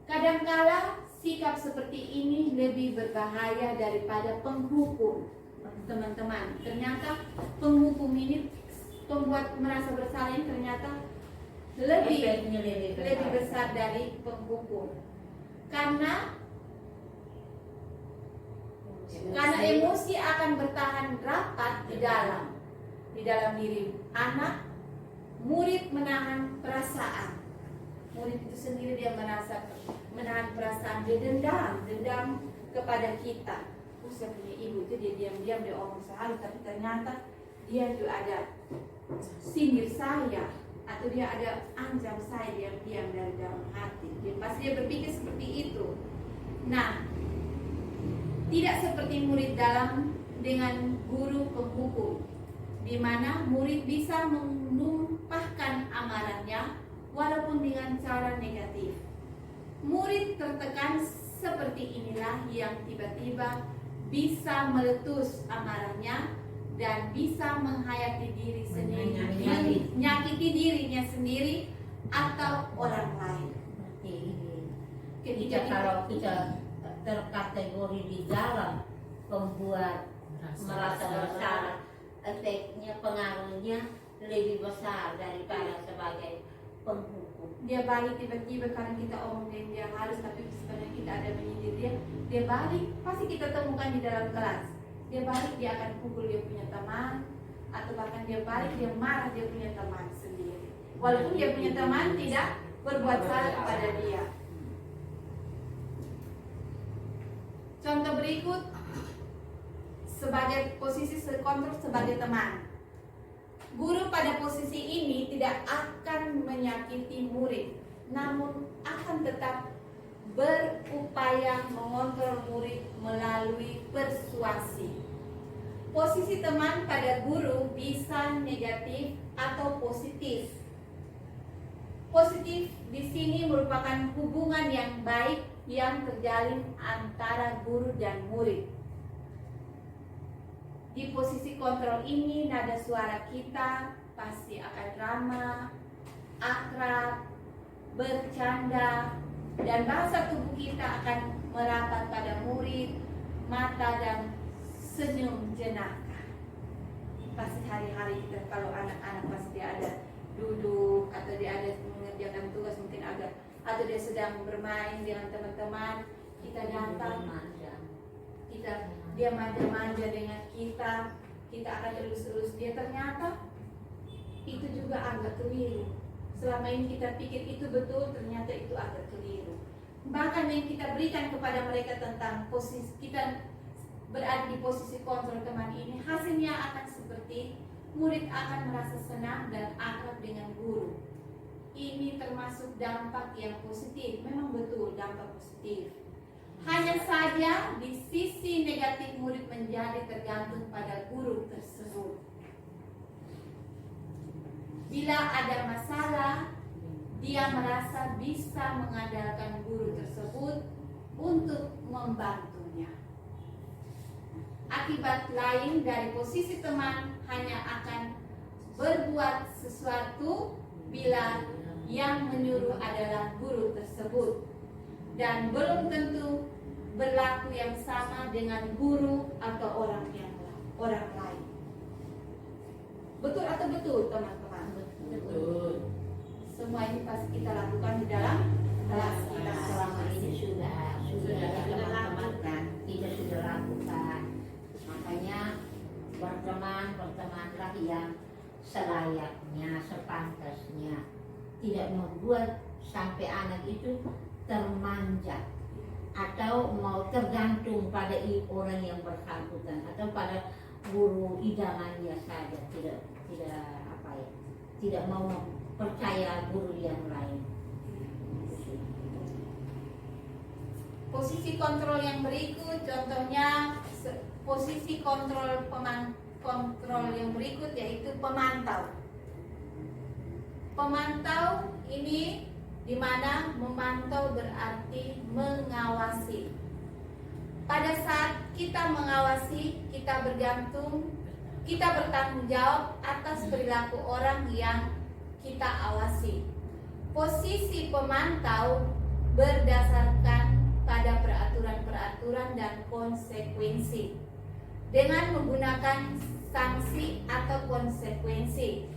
Kadangkala sikap seperti ini lebih berbahaya daripada penghukum. Teman-teman, ternyata penghukum ini, pembuat merasa bersalah ini ternyata lebih besar dari penghukum. Karena emosi akan bertahan rapat di dalam diri anak. Murid menahan perasaan. Murid itu sendiri dia menahan perasaan, dia dendam kepada kita. Saya punya ibu itu dia diam-diam dia omong sehari, tapi ternyata dia itu ada sindir saya atau dia ada ancam saya diam-diam dari dalam hati. Pasti dia berpikir seperti itu. Nah, tidak seperti murid dalam dengan guru penghukum. di mana murid bisa menumpahkan amarahnya walaupun dengan cara negatif. Murid tertekan seperti inilah yang tiba-tiba bisa meletus amarahnya dan bisa menghayati diri sendiri, menyakiti dirinya sendiri atau orang lain. Ketika kalau kita terkategori di dalam pembuat merasa bersalah, efeknya, pengaruhnya lebih besar daripada sebagai penghukum. Dia balik tiba-tiba karena kita omongin dia harus, tapi sebenarnya kita ada menyindir dia balik, pasti kita temukan di dalam kelas. Dia balik, dia akan pukul dia punya teman, atau bahkan dia balik, dia marah dia punya teman sendiri, walaupun dia punya teman tidak berbuat salah kepada dia. Contoh berikut sebagai posisi kontrol sebagai teman. Guru pada posisi ini tidak akan menyakiti murid, namun akan tetap berupaya mengontrol murid melalui persuasi. Posisi teman pada guru bisa negatif atau positif. Positif di sini merupakan hubungan yang baik yang terjalin antara guru dan murid. Di posisi kontrol ini, nada suara kita pasti akan ramah, akrab, bercanda, dan bahasa tubuh kita akan merapat pada murid, mata dan senyum jenaka. Pasti hari-hari kita kalau anak-anak pasti ada duduk atau dia ada mengerjakan tugas mungkin agak, atau dia sedang bermain dengan teman-teman, kita datang, dia manja-manja dengan kita akan elus-elus dia, ternyata itu juga agak keliru. Selama ini kita pikir itu betul, ternyata itu agak keliru. Bahkan yang kita berikan kepada mereka tentang posisi kita berada di posisi kontrol teman ini, hasilnya akan seperti murid akan merasa senang dan akrab dengan guru. Ini termasuk dampak yang positif, memang betul dampak positif. Hanya saja di sisi negatif murid menjadi tergantung pada guru tersebut. Bila ada masalah, dia merasa bisa mengandalkan guru tersebut untuk membantunya. Akibat lain dari posisi teman hanya akan berbuat sesuatu bila yang menyuruh adalah guru tersebut, dan belum tentu berlaku yang sama dengan guru atau orang lain. Betul atau betul teman-teman? Betul. Semua ini pasti kita lakukan di dalam kelas kita. Selama ini sudah teman-teman kita sudah lakukan. Makanya bertemanlah yang selayaknya, sepantasnya, tidak membuat sampai anak itu termanja atau mau tergantung pada orang yang bersangkutan atau pada guru idamannya saja, tidak mau percaya guru yang lain. Posisi kontrol yang berikut, contohnya posisi kontrol yang berikut yaitu pemantau. Pemantau ini di mana memantau berarti mengawasi. Pada saat kita mengawasi, kita bertanggung jawab atas perilaku orang yang kita awasi. Posisi pemantau berdasarkan pada peraturan-peraturan dan konsekuensi. Dengan menggunakan sanksi atau konsekuensi,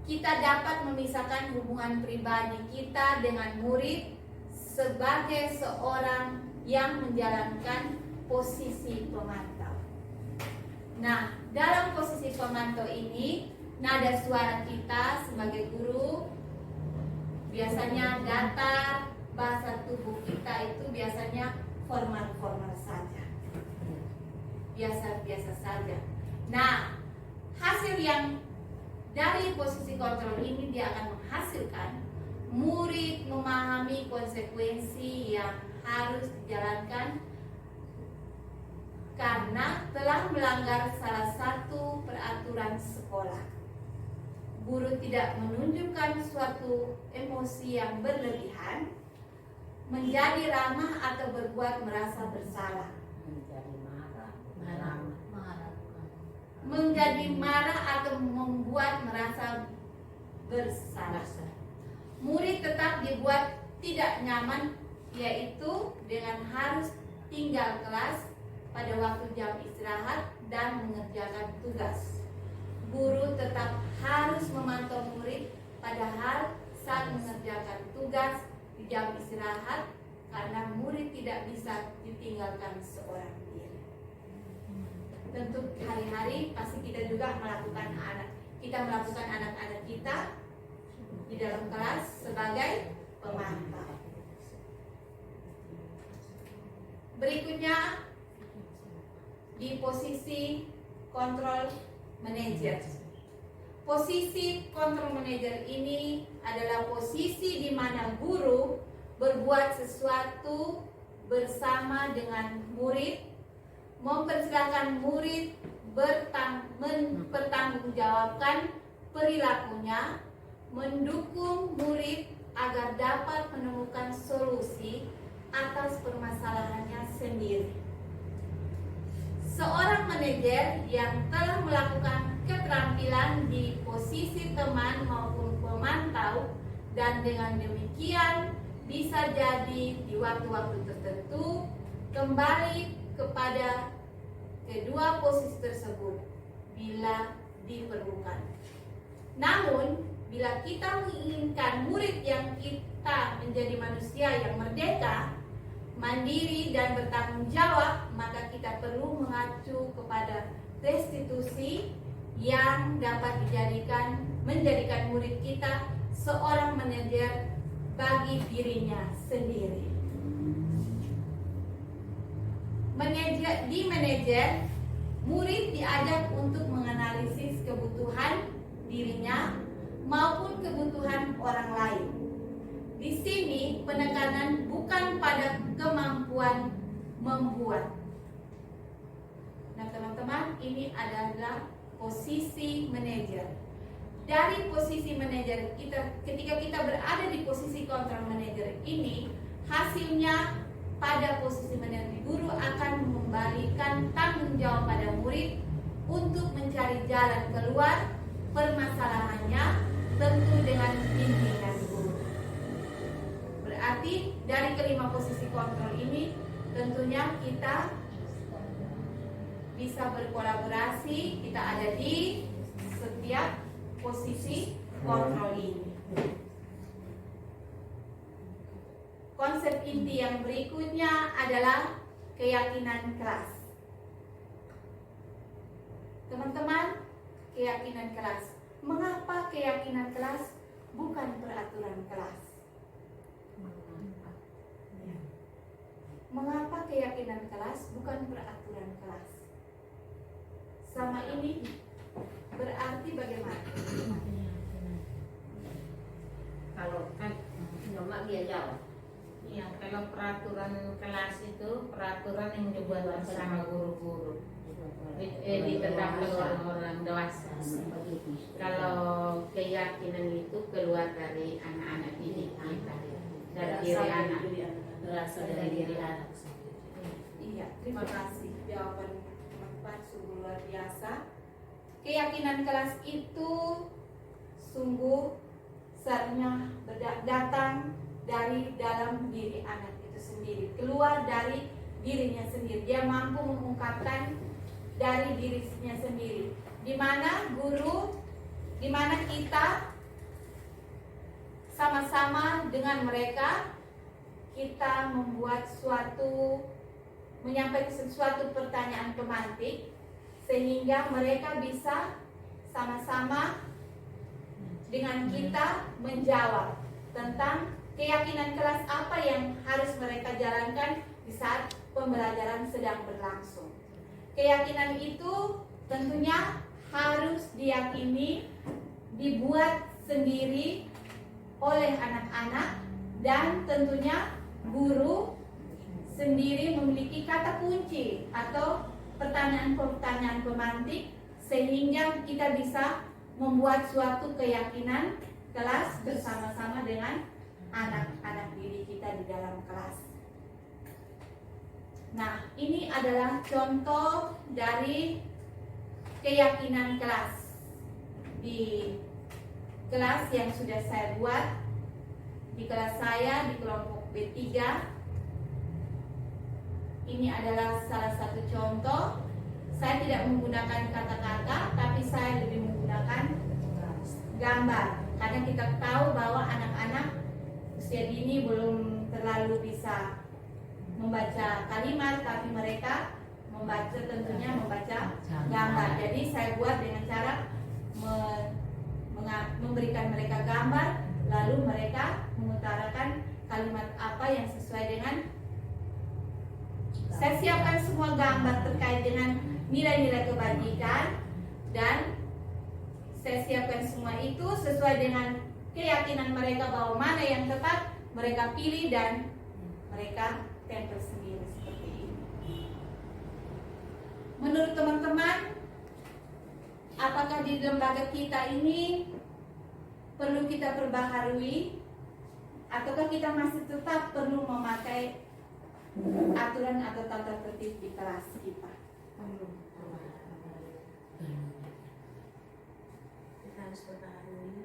kita dapat memisahkan hubungan pribadi kita dengan murid sebagai seorang yang menjalankan posisi pemantau. Nah, dalam posisi pemantau ini, nada suara kita sebagai guru biasanya datar, bahasa tubuh kita itu biasanya formal-formal saja, biasa-biasa saja. Nah, hasil yang dari posisi kontrol ini dia akan menghasilkan murid memahami konsekuensi yang harus dijalankan karena telah melanggar salah satu peraturan sekolah. Guru tidak menunjukkan suatu emosi yang berlebihan, menjadi ramah atau berbuat merasa bersalah. Menjadi marah atau membuat merasa bersalah. Murid tetap dibuat tidak nyaman, yaitu dengan harus tinggal kelas pada waktu jam istirahat dan mengerjakan tugas. Guru tetap harus memantau murid padahal saat mengerjakan tugas di jam istirahat karena murid tidak bisa ditinggalkan seorang diri. Tentu hari-hari pasti kita juga melakukan anak-anak kita di dalam kelas sebagai pemantau. Berikutnya di posisi kontrol manajer. Posisi kontrol manajer ini adalah posisi di mana guru berbuat sesuatu bersama dengan murid, mempersilahkan murid mempertanggungjawabkan perilakunya, mendukung murid agar dapat menemukan solusi atas permasalahannya sendiri. Seorang manajer yang telah melakukan keterampilan di posisi teman maupun pemantau dan dengan demikian bisa jadi di waktu-waktu tertentu kembali kepada kedua posisi tersebut bila diperlukan. Namun, bila kita menginginkan murid yang kita menjadi manusia yang merdeka, mandiri dan bertanggung jawab, maka kita perlu mengacu kepada restitusi yang dapat menjadikan murid kita seorang manajer bagi dirinya sendiri. Di manajer, murid diajak untuk menganalisis kebutuhan dirinya maupun kebutuhan orang lain. Di sini penekanan bukan pada kemampuan membuat. Nah teman-teman, ini adalah posisi manajer. Dari posisi manajer ketika kita berada di posisi kontrol manajer ini, hasilnya pada posisi manajer guru akan membalikan tanggung jawab pada murid untuk mencari jalan keluar permasalahannya, tentu dengan bimbingan guru. Berarti dari kelima posisi kontrol ini tentunya kita bisa berkolaborasi, kita ada di setiap posisi kontrol ini. Konsep inti yang berikutnya adalah keyakinan kelas. Teman-teman, keyakinan kelas. Mengapa keyakinan kelas bukan peraturan kelas? Mengapa keyakinan kelas bukan peraturan kelas? Sama ini berarti bagaimana? Kalau kan Mama dia jawab. Ya, kalau peraturan kelas itu peraturan yang dibuat bersama guru-guru, ditetapkan orang-orang dewasa. Kalau keyakinan itu keluar dari anak-anak didik kita, dari diri anak, berasal dari diri anak. Iya, terima kasih. Jawaban teman-teman sungguh luar biasa. Keyakinan kelas itu sungguh seharusnya datang dari dalam diri anak itu sendiri, keluar dari dirinya sendiri. Dia mampu mengungkapkan dari dirinya sendiri. Di mana guru, di mana kita sama-sama dengan mereka, kita membuat menyampaikan sesuatu pertanyaan pemantik, sehingga mereka bisa sama-sama dengan kita menjawab tentang keyakinan kelas apa yang harus mereka jalankan di saat pembelajaran sedang berlangsung. Keyakinan itu tentunya harus diyakini, dibuat sendiri oleh anak-anak, dan tentunya guru sendiri memiliki kata kunci atau pertanyaan-pertanyaan pemantik sehingga kita bisa membuat suatu keyakinan kelas bersama-sama dengan anak-anak didik kita di dalam kelas. Nah, ini adalah contoh dari keyakinan kelas di kelas yang sudah saya buat di kelas saya di kelompok B3. Ini adalah salah satu contoh. Saya tidak menggunakan kata-kata, tapi saya lebih menggunakan gambar, karena kita tahu bahwa anak-anak usia dini belum terlalu bisa membaca kalimat, tapi mereka tentunya membaca gambar. Jadi saya buat dengan cara memberikan mereka gambar, lalu mereka mengutarakan kalimat apa yang sesuai dengan. Saya siapkan semua gambar terkait dengan nilai-nilai kebajikan, dan saya siapkan semua itu sesuai dengan keyakinan mereka bahwa mana yang tepat mereka pilih dan mereka tempel sendiri seperti ini. Menurut teman-teman, apakah di lembaga kita ini perlu kita perbaharui, ataukah kita masih tetap perlu memakai aturan atau tata tertib di kelas kita? Kita harus perbaharui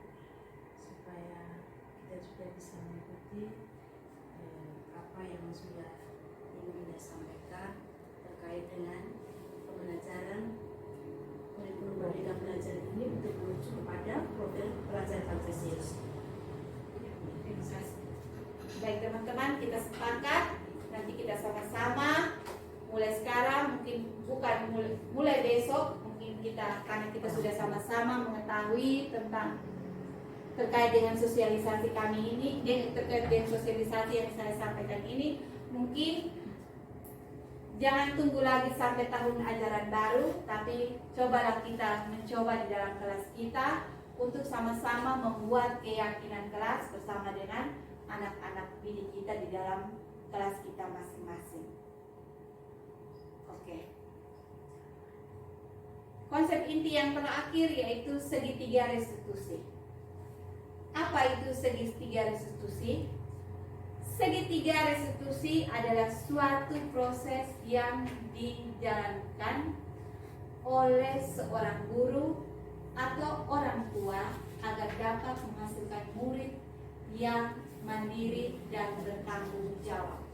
supaya kita juga bisa mengikuti apa yang sudah Ibu Indah sampaikan terkait dengan pembelajaran kurikulum Merdeka Belajar ini untuk menuju kepada profil pelajar Pancasila. Baik teman-teman, kita sepakat nanti kita sama-sama mulai sekarang, mungkin bukan mulai besok, mungkin kita karena kita sudah sama-sama mengetahui tentang terkait dengan sosialisasi kami ini, terkait dengan sosialisasi yang saya sampaikan ini, mungkin jangan tunggu lagi sampai tahun ajaran baru, tapi cobalah kita mencoba di dalam kelas kita untuk sama-sama membuat keyakinan kelas bersama dengan anak-anak didik kita di dalam kelas kita masing-masing. Oke. Konsep inti yang terakhir yaitu segitiga restitusi. Apa itu segitiga restitusi? Segitiga restitusi adalah suatu proses yang dijalankan oleh seorang guru atau orang tua agar dapat menghasilkan murid yang mandiri dan bertanggung jawab.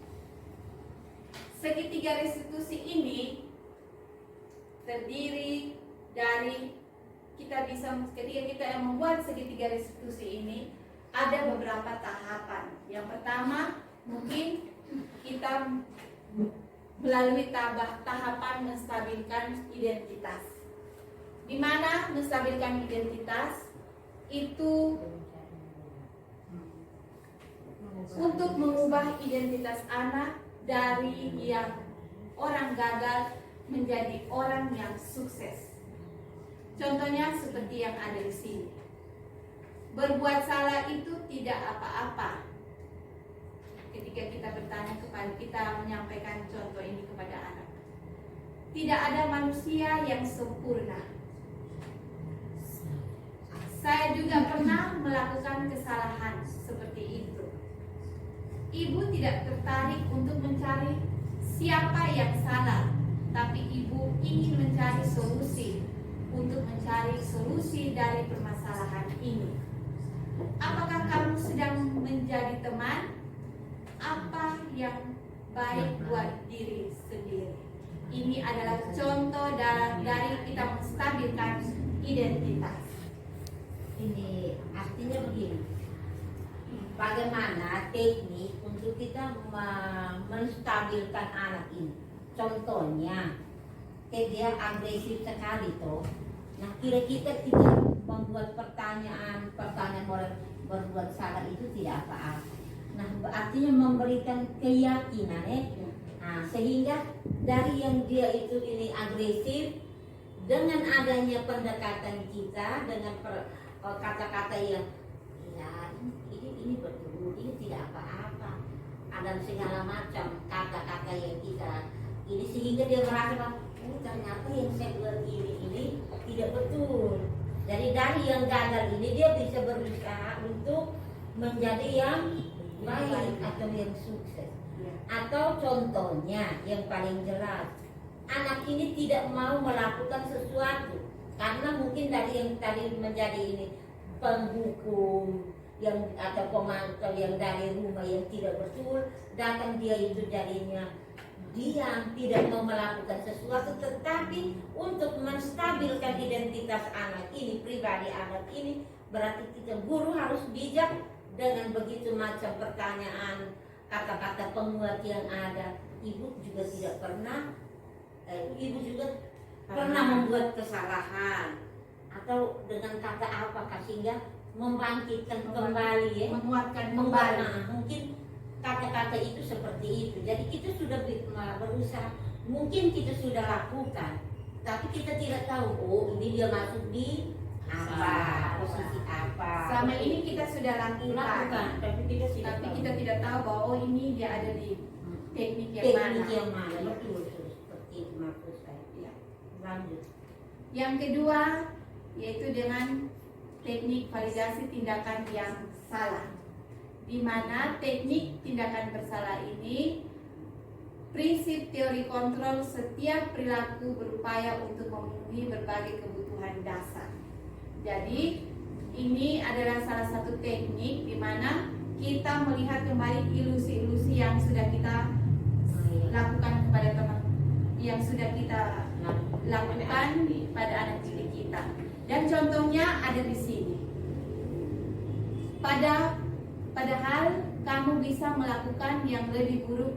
Segitiga restitusi ini terdiri dari ketika kita membuat segitiga restitusi ini ada beberapa tahapan. Yang pertama, mungkin kita melalui tahapan menstabilkan identitas. Di mana menstabilkan identitas itu untuk mengubah identitas anak dari yang orang gagal menjadi orang yang sukses. Contohnya seperti yang ada di sini. Berbuat salah itu tidak apa-apa. Ketika kita bertanya kepada kita menyampaikan contoh ini kepada anak. Tidak ada manusia yang sempurna. Saya juga pernah melakukan kesalahan seperti itu. Ibu tidak tertarik untuk mencari siapa yang salah, tapi ibu ingin mencari solusi untuk mencari solusi dari permasalahan ini. Apakah kamu sedang menjadi teman? Apa yang baik buat diri sendiri? Ini adalah contoh dari kita menstabilkan identitas. Ini artinya begini, bagaimana teknik untuk kita menstabilkan anak ini. Contohnya, dia agresif sekali toh. Nah, kira-kira kita membuat pertanyaan orang berbuat salah itu tidak apa-apa. Nah, artinya memberikan keyakinan Nah, sehingga dari yang dia itu ini agresif, dengan adanya pendekatan kita dengan kata-kata yang ya ini betul, ini tidak apa-apa, ada segala macam kata-kata yang kita ini, sehingga dia merasa oh ternyata yang saya buat ini tidak betul. Jadi dari yang gagal ini dia bisa berusaha untuk menjadi yang baik atau yang sukses. Atau contohnya yang paling jelas, anak ini tidak mau melakukan sesuatu karena mungkin dari yang tadi menjadi ini penghukum yang atau pemantau yang dari rumah yang tidak betul, datang dia itu jadinya diam, tidak mau melakukan sesuatu, tetapi untuk menstabilkan identitas anak ini, pribadi anak ini, berarti kita guru harus bijak dengan begitu macam pertanyaan, kata-kata penguat yang ada. Ibu juga tidak pernah, ibu juga pernah membuat kesalahan atau dengan kata apakah sehingga membangkitkan kembali ya, menguatkan kembali. Nah, mungkin kata-kata itu seperti itu. Jadi kita sudah berusaha, mungkin kita sudah lakukan, tapi kita tidak tahu, oh ini dia masuk di apa, posisi apa. Selama ini kita sudah lakukan, tapi kita tidak tahu bahwa oh ini dia ada di teknik yang teknik mana. yang mana. Betul, seperti itu maksud saya. Ya. Lanjut. Yang kedua yaitu dengan teknik validasi tindakan yang salah, di mana teknik tindakan bersalah ini prinsip teori kontrol setiap perilaku berupaya untuk memenuhi berbagai kebutuhan dasar. Jadi ini adalah salah satu teknik di mana kita melihat kembali ilusi-ilusi yang sudah kita lakukan kepada teman, yang sudah kita lakukan pada anak didik kita. Dan contohnya ada di sini. Padahal kamu bisa melakukan yang lebih buruk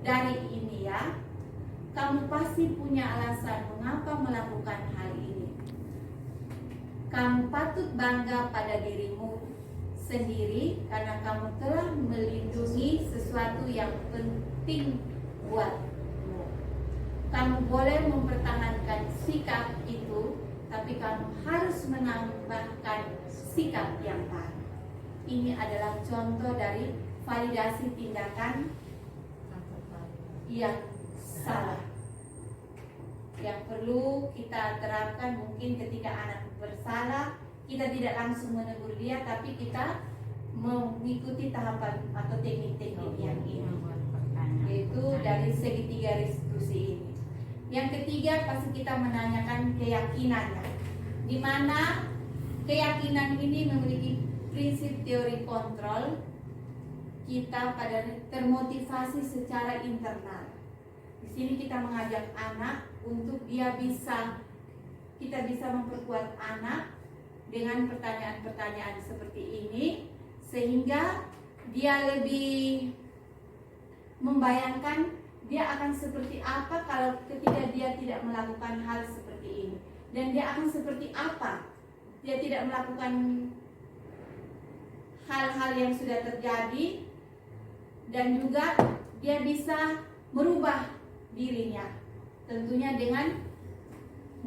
dari ini ya. Kamu pasti punya alasan mengapa melakukan hal ini. Kamu patut bangga pada dirimu sendiri karena kamu telah melindungi sesuatu yang penting buatmu. Kamu boleh mempertahankan sikap itu, tapi kamu harus menambahkan sikap yang baru. Ini adalah contoh dari validasi tindakan yang salah, yang perlu kita terapkan. Mungkin ketika anak bersalah, kita tidak langsung menegur dia, tapi kita mengikuti tahapan atau teknik-teknik yang ini, yaitu dari segitiga restitusi ini. Yang ketiga pasti kita menanyakan keyakinannya, di mana keyakinan ini memiliki prinsip teori kontrol kita pada termotivasi secara internal. Di sini kita mengajak anak untuk kita bisa memperkuat anak dengan pertanyaan-pertanyaan seperti ini, sehingga dia lebih membayangkan dia akan seperti apa kalau ketika dia tidak melakukan hal seperti ini, dan dia akan seperti apa dia tidak melakukan hal-hal yang sudah terjadi, dan juga dia bisa merubah dirinya, tentunya dengan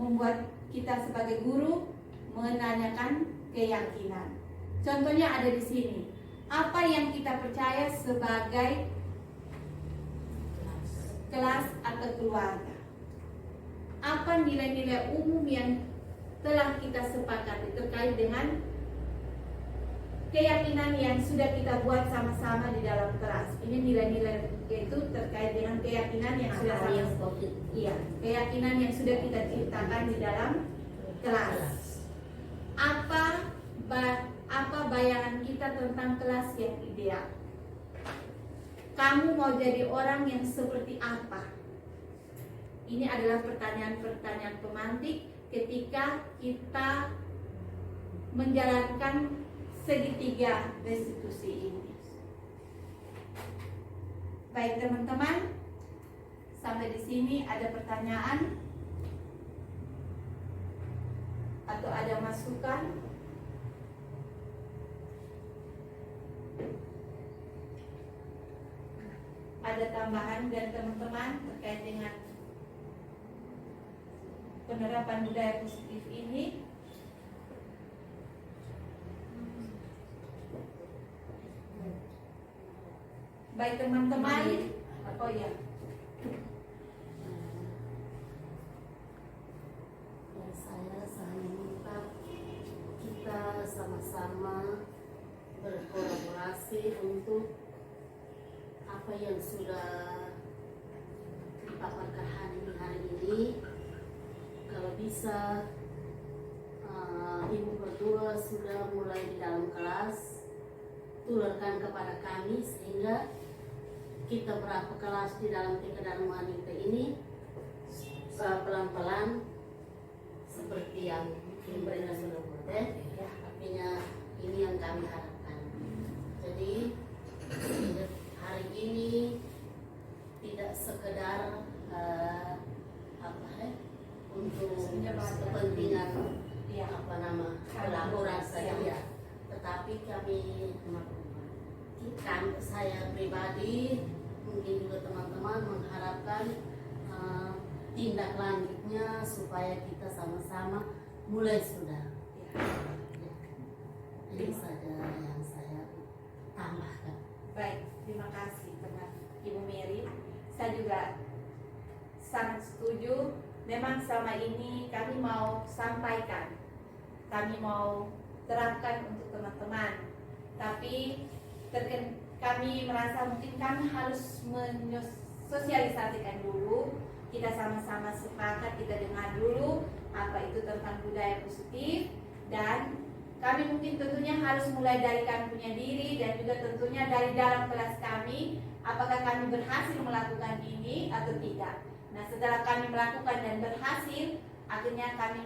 membuat kita sebagai guru menanyakan keyakinan. Contohnya ada di sini. Apa yang kita percaya sebagai kelas atau keluarga? Apa nilai-nilai umum yang telah kita sepakati terkait dengan keyakinan yang sudah kita buat sama-sama di dalam kelas? Ini nilai-nilai itu terkait dengan keyakinan yang sudah keyakinan yang sudah kita ciptakan di dalam kelas. Apa bayangan kita tentang kelas yang ideal? Kamu mau jadi orang yang seperti apa? Ini adalah pertanyaan-pertanyaan pemantik ketika kita menjalankan segitiga restitusi ini. Baik teman-teman, sampai di sini ada pertanyaan atau ada masukan? Ada tambahan dari teman-teman terkait dengan penerapan budaya positif ini? Baik teman-teman, oh ya, saya meminta kita sama-sama berkolaborasi untuk apa yang sudah dipaparkan hari ini. Kalau bisa ibu berdua sudah mulai di dalam kelas, tularkan kepada kami sehingga kita berapa kelas di dalam TK Dharma Wanita ini pelan-pelan seperti yang mereka sudah buat ya. Artinya ini yang kami harapkan. Jadi hari ini tidak sekedar untuk kepentingan kolaborasi saja, tetapi saya pribadi mungkin juga teman-teman mengharapkan tindak lanjutnya supaya kita sama-sama mulai sudah. Ini saja yang saya tambahkan. Baik, terima kasih teman Ibu Mary. Saya juga sangat setuju. Memang selama ini kami mau sampaikan, kami mau terapkan untuk teman-teman. Tapi kami merasa mungkin kami harus mensosialisasikan dulu. Kita sama-sama sepakat, kita dengar dulu apa itu tentang budaya positif, dan kami mungkin tentunya harus mulai dari kami punya diri dan juga tentunya dari dalam kelas kami, apakah kami berhasil melakukan ini atau tidak. Nah, setelah kami melakukan dan berhasil, akhirnya kami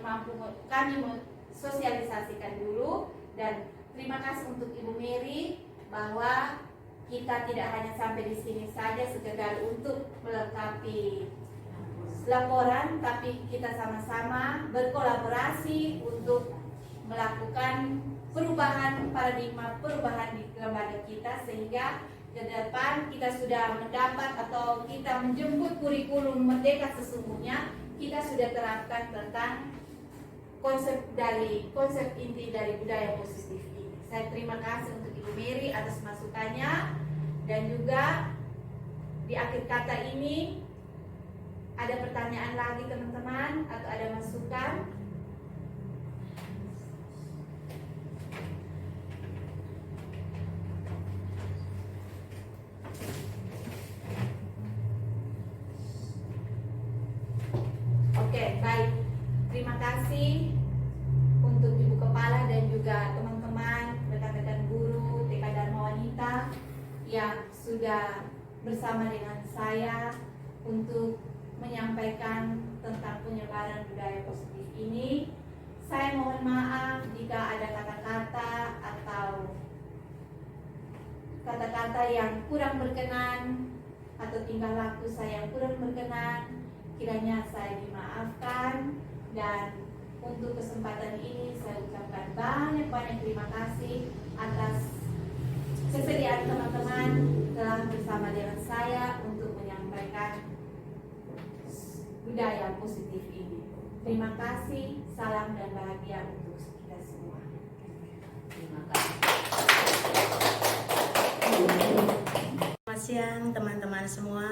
sosialisasikan dulu. Dan terima kasih untuk Ibu Mary bahwa kita tidak hanya sampai di sini saja sekedar untuk melengkapi laporan, tapi kita sama-sama berkolaborasi untuk melakukan perubahan paradigma, perubahan di lembaga kita, sehingga ke depan kita sudah mendapat atau kita menjemput kurikulum Merdeka sesungguhnya, kita sudah terapkan tentang konsep inti dari budaya positif ini. Saya terima kasih untuk Ibu Mary atas masukannya, dan juga di akhir kata ini ada pertanyaan lagi teman-teman atau ada masukan? Oke, baik. Terima kasih untuk Ibu Kepala dan juga teman-teman, rekan-rekan guru TK Dharma Wanita yang sudah bersama dengan saya untuk menyampaikan tentang penyebaran budaya positif ini. Saya mohon maaf jika ada kata-kata atau kata-kata yang kurang berkenan atau tingkah laku saya yang kurang berkenan. Kiranya saya dimaafkan, dan untuk kesempatan ini saya ucapkan banyak-banyak terima kasih atas kesediaan teman-teman telah bersama dengan saya untuk menyampaikan budaya positif ini. Terima kasih, salam dan bahagia untuk kita semua. Terima kasih. Selamat siang teman-teman semua.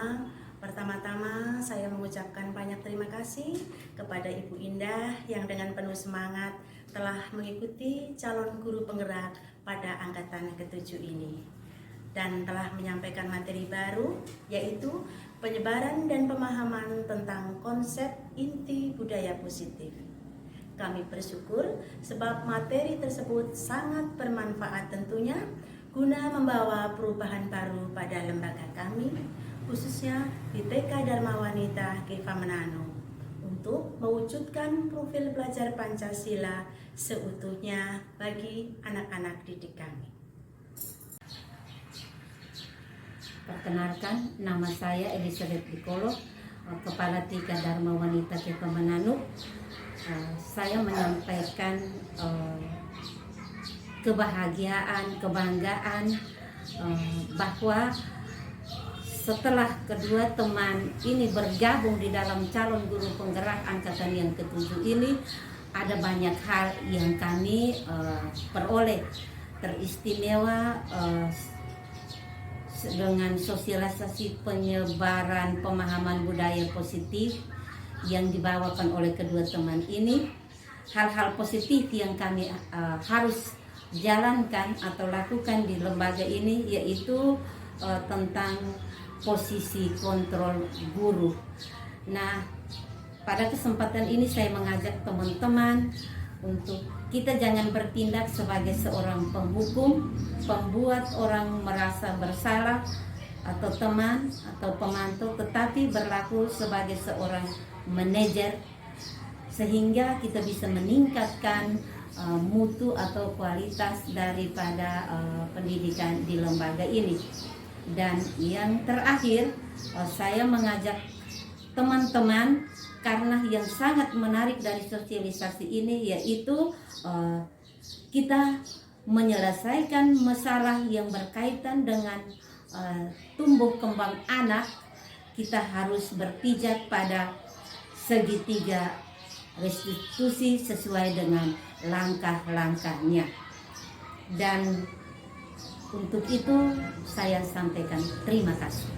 Pertama-tama saya mengucapkan banyak terima kasih kepada Ibu Indah yang dengan penuh semangat telah mengikuti calon guru penggerak pada angkatan ke-7 ini, dan telah menyampaikan materi baru, yaitu penyebaran dan pemahaman tentang konsep inti budaya positif. Kami bersyukur sebab materi tersebut sangat bermanfaat tentunya guna membawa perubahan baru pada lembaga kami, khususnya di TK Dharma Wanita Keva Menano, untuk mewujudkan profil pelajar Pancasila seutuhnya bagi anak-anak didik kami. Perkenalkan, nama saya Elizabeth Bikolo, Kepala TK Dharma Wanita Keva Menano. Saya menyampaikan kebahagiaan, kebanggaan bahwa setelah kedua teman ini bergabung di dalam calon guru penggerak angkatan yang ke-7 ini, ada banyak hal yang kami peroleh. Teristimewa dengan sosialisasi penyebaran pemahaman budaya positif yang dibawakan oleh kedua teman ini. hal-hal positif yang kami harus jalankan atau lakukan di lembaga ini, yaitu tentang posisi kontrol guru. Nah, pada kesempatan ini saya mengajak teman-teman untuk kita jangan bertindak sebagai seorang penghukum, pembuat orang merasa bersalah, atau teman atau pemantau, tetapi berlaku sebagai seorang manajer sehingga kita bisa meningkatkan mutu atau kualitas daripada pendidikan di lembaga ini. Dan yang terakhir, saya mengajak teman-teman, karena yang sangat menarik dari sosialisasi ini yaitu kita menyelesaikan masalah yang berkaitan dengan tumbuh kembang anak. Kita harus berpijak pada segitiga restitusi sesuai dengan langkah-langkahnya. Dan untuk itu saya sampaikan terima kasih.